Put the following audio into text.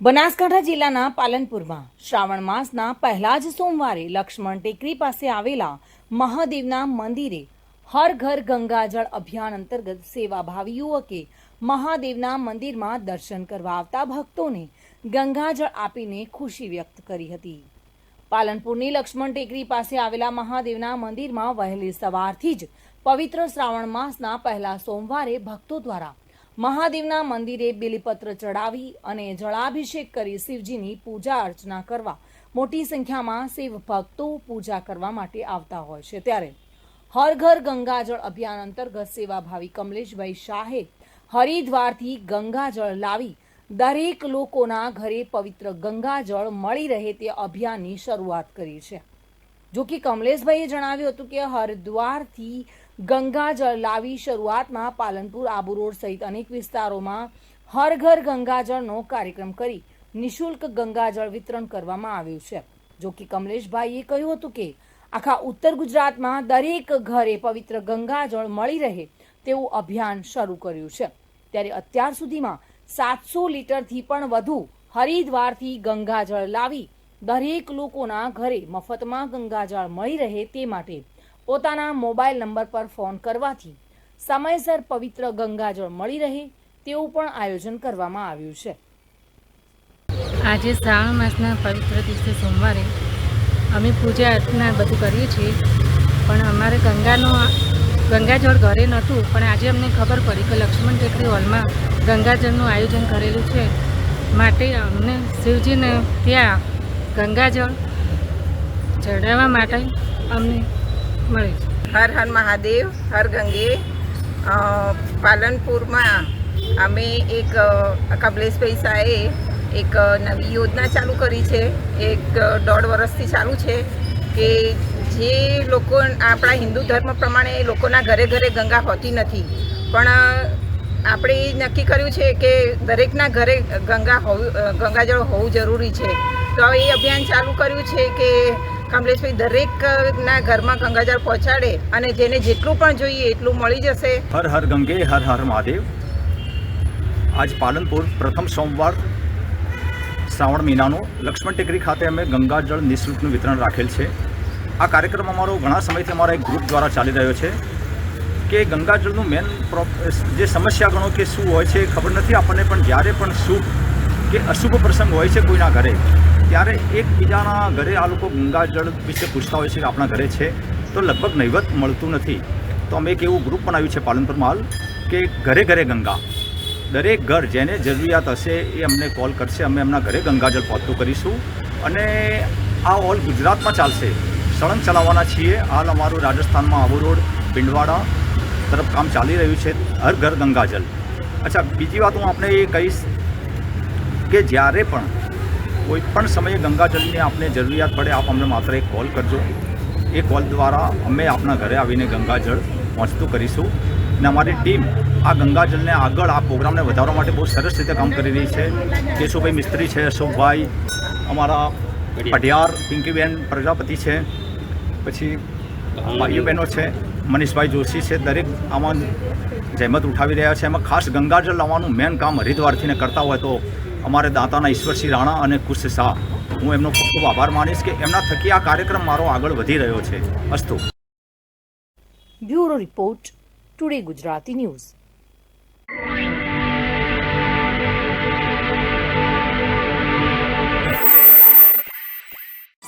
બનાસકાંઠા જિલ્લાના પાલનપુરમાં શ્રાવણ માસના પહેલા જ સોમવારે લક્ષ્મણ ટેકરી પાસે આવેલા મહાદેવના મંદિરે હર ઘર ગંગાજળ અભિયાન અંતર્ગત સેવાભાવી યુવકે મહાદેવના મંદિરમાં દર્શન કરવા આવતા ભક્તોને ગંગાજળ આપીને ખુશી વ્યક્ત કરી હતી। પાલનપુરની લક્ષ્મણ ટેકરી પાસે આવેલા મહાદેવના મંદિરમાં વહેલી સવારથી જ પવિત્ર શ્રાવણ માસના પહેલા સોમવારે ભક્તો દ્વારા મહાદેવના મંદિરે બિલીપત્ર ચડાવી અને જળાભિષેક કરી શિવજીની પૂજા અર્ચના કરવા મોટી સંખ્યામાં શિવ ભક્તો પૂજા કરવા માટે આવતા હોય છે। ત્યારે હર ઘર ગંગાજળ અભિયાન અંતર્ગત સેવાભાવી કમલેશભાઈ શાહે હરિદ્વારથી ગંગાજળ લાવી દરેક લોકોના ઘરે પવિત્ર ગંગાજળ મળી રહે તે અભિયાનની શરૂઆત કરી છે। જો કે કમલેશભાઈએ જણાવ્યું હતું કે હરિદ્વારથી ગંગાજળ લાવી શરૂઆતમાં પાલનપુર આબુ રોડ સહિત અનેક વિસ્તારોમાં હર ઘર ગંગાજળનો કાર્યક્રમ કરી નિઃશુલ્ક ગંગાજળ વિતરણ કરવામાં આવ્યું છે। જો કે કમલેશભાઈએ કહ્યું હતું કે આખા ઉત્તર ગુજરાતમાં દરેક ઘરે પવિત્ર ગંગાજળ મળી રહે તેવું અભિયાન શરૂ કર્યું છે। ત્યારે અત્યાર સુધીમાં 700 લીટરથી પણ વધુ હરિદ્વારથી ગંગાજળ લાવી દરેક લોકોના ઘરે મફતમાં ગંગાજળ મળી રહે તે માટે પોતાના મોબાઈલ નંબર પર ફોન કરવાથી સમયસર પવિત્ર ગંગાજળ મળી રહે તેવું પણ આયોજન કરવામાં આવ્યું છે। આજે શ્રાવણ માસના પવિત્ર દિવસે સોમવારે અમે પૂજા અર્ચના બધું કરીએ છીએ, પણ અમારે ગંગાજળ ઘરે નહોતું, પણ આજે અમને ખબર પડી કે લક્ષ્મણ ટેકરી હોલમાં ગંગાજળનું આયોજન કરેલું છે, માટે અમને શિવજીને ત્યાં ગંગાજળ ચડાવવા માટે અમને મળે છે। હર હર મહાદેવ હર ગંગે પાલનપુરમાં અમે એક કમલેશભાઈ શાહે એક નવી યોજના ચાલુ કરી છે। 1.5 વર્ષથી ચાલુ છે કે જે લોકો આપણા હિન્દુ ધર્મ પ્રમાણે લોકોના ઘરે ઘરે ગંગા હોતી નથી, પણ આપણે નક્કી કર્યું છે કે દરેકના ઘરે ગંગાજળ હોવું જરૂરી છે। તો એ અભિયાન ચાલુ કર્યું છે કે કમલેશભાઈ દરેકના ઘરમાં ગંગાજળ પહોંચાડે અને જેને જેટલું પણ જોઈએ એટલું મળી જશે। હર હર ગંગે હર હર મહાદેવ। આજ પાલનપુર પ્રથમ સોમવાર શ્રાવણ મહિનાનો લક્ષ્મણ ટેકરી ખાતે અમે ગંગાજળ નિઃશુલ્કનું વિતરણ રાખેલ છે। આ કાર્યક્રમ અમારો ઘણા સમયથી અમારા એક ગ્રુપ દ્વારા ચાલી રહ્યો છે કે ગંગાજળનું મેન જે સમસ્યા ગણો કે શું હોય છે ખબર નથી આપણને, પણ જ્યારે પણ શુભ કે અશુભ પ્રસંગ હોય છે કોઈના ઘરે ત્યારે એકબીજાના ઘરે આ લોકો ગંગાજળ વિશે પૂછતા હોય છે કે આપણા ઘરે છે, તો લગભગ નહીવત મળતું નથી। તો અમે એક એવું ગ્રુપ બનાવ્યું છે પાલનપુરમાં હાલ કે ઘરે ઘરે ગંગા, દરેક ઘર જેને જરૂરિયાત હશે એ અમને કોલ કરશે, અમે એમના ઘરે ગંગાજળ પહોંચતું કરીશું અને આ ઓલ ગુજરાતમાં ચાલશે। સળંગ ચલાવવાના છીએ। હાલ અમારું રાજસ્થાનમાં આબુ રોડ પિંડવાડા તરફ કામ ચાલી રહ્યું છે, હર ઘર ગંગાજળ। અચ્છા, બીજી વાત હું આપણે એ કહીશ કે જ્યારે પણ કોઈ પણ સમયે ગંગાજળની આપને જરૂરિયાત પડે આપ અમને માત્ર એક કોલ કરજો, એ કોલ દ્વારા અમે આપના ઘરે આવીને ગંગાજળ પહોંચતું કરીશું। અને અમારી ટીમ આ ગંગાજળને આગળ આ પ્રોગ્રામને વધારવા માટે બહુ સરસ રીતે કામ કરી રહી છે। કેશુભાઈ મિસ્ત્રી છે, અશોકભાઈ, અમારા પઢિયાર પિંકીબેન પ્રજાપતિ છે, પછી ભાઈઓ બહેનો છે, મનીષભાઈ જોશી છે, દરેક આમાં જહેમત ઉઠાવી રહ્યા છે। એમાં ખાસ ગંગાજળ લાવવાનું મેન કામ હરિદ્વારથીને કરતા હોય તો અમારે દાંતાના ઈશ્વરસિંહ રાણા અને કુશ શાહ, હું એમનો ખૂબ ખૂબ આભાર માનીશ કે એમના થકી આ કાર્યક્રમ મારો આગળ વધી રહ્યો છે। અસ્તુ। Bureau report, today Gujarati news.